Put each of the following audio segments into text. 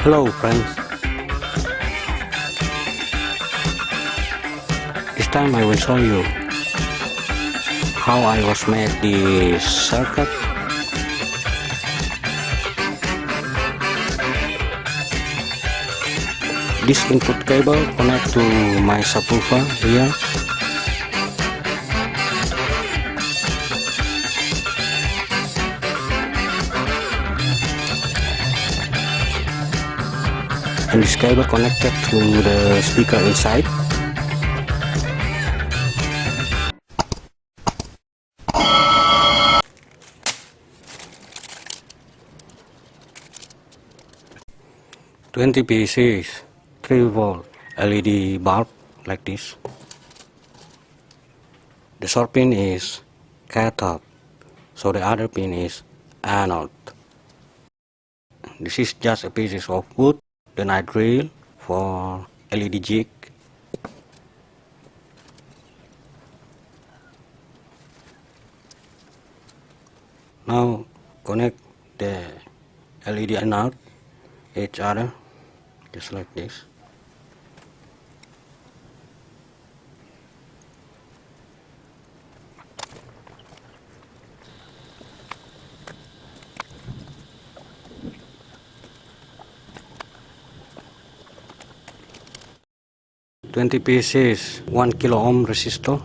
Hello friends, this time I will show you how I was made the circuit. This input cable connect to my subwoofer here. And this cable connected to the speaker inside. (20 pieces) 3-volt LED bulb like this. The short pin is cathode, so the other pin is anode. This is just a piece of wood, then I drill for LED jig. Now connect the LED anode each other, just like this. (20 pieces) 1 kilo ohm resistor.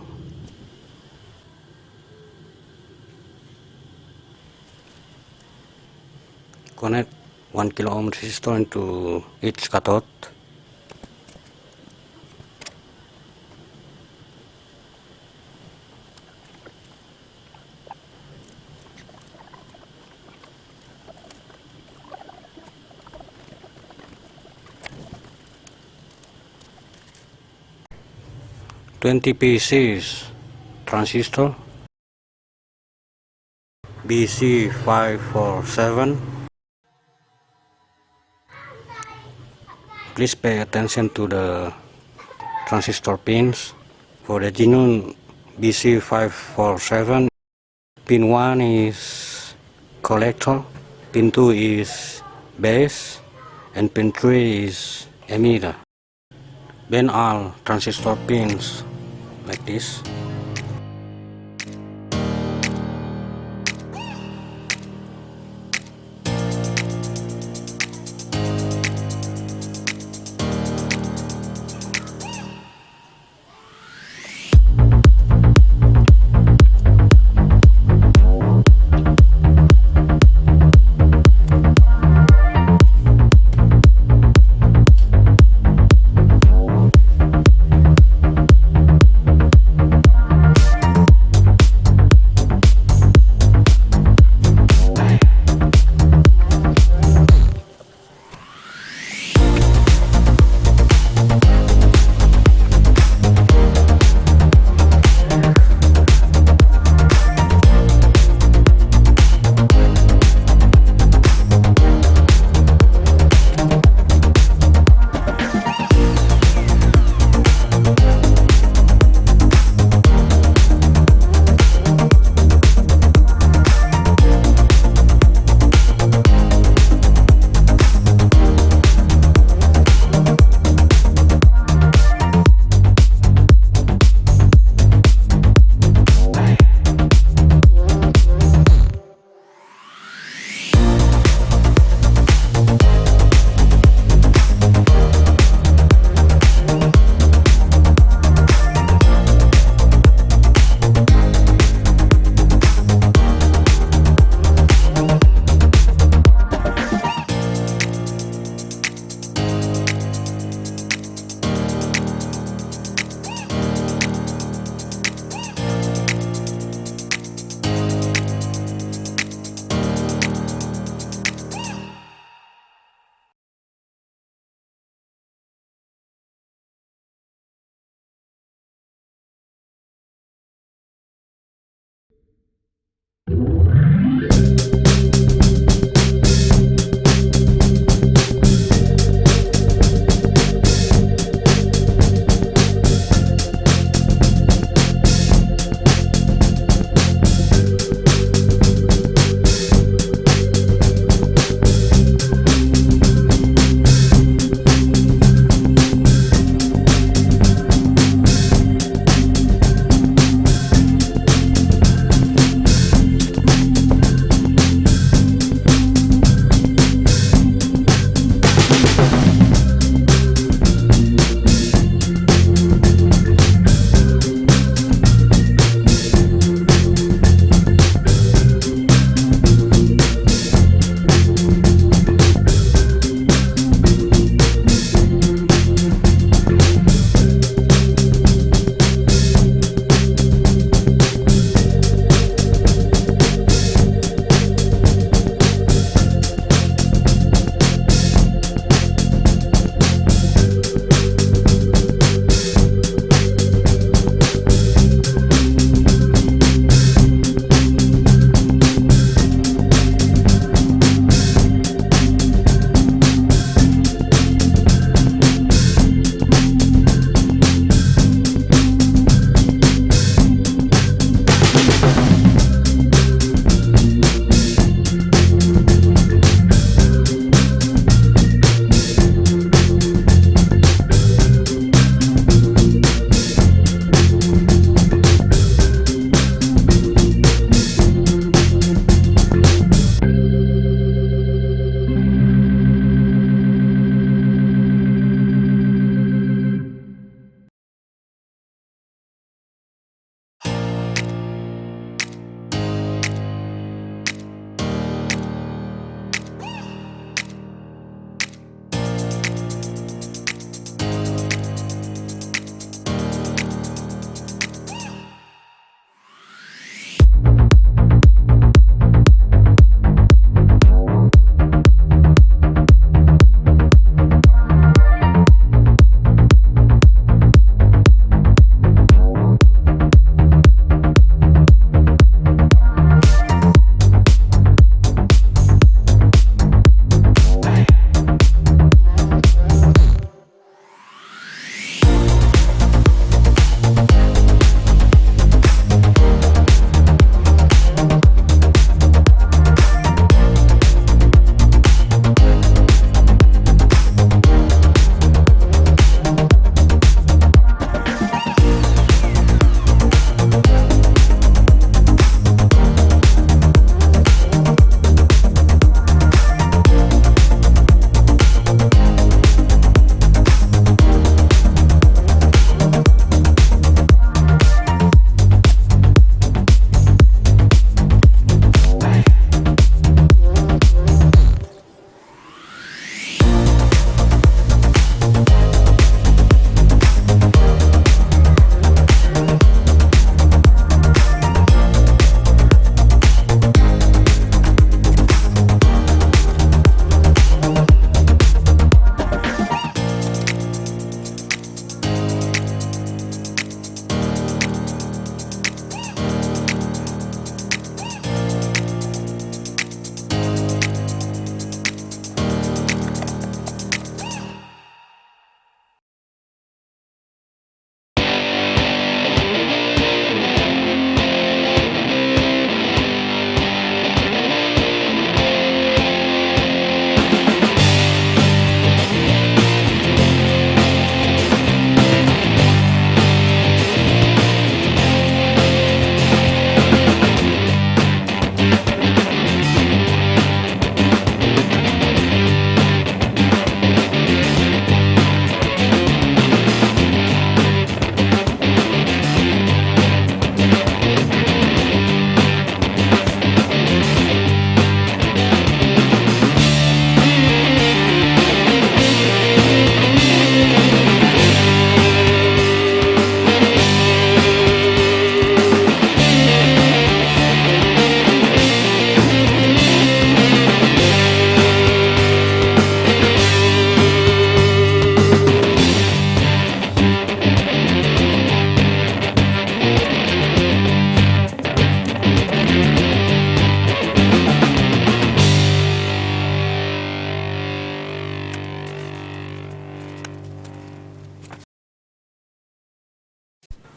Connect 1 kilo ohm resistor into each cathode. (20 pieces) transistor BC547. Please pay attention to the transistor pins. For the genuine BC547, pin 1 is collector, pin 2 is base, and pin 3 is emitter. Bend all transistor pins like this.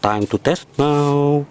Time to test now.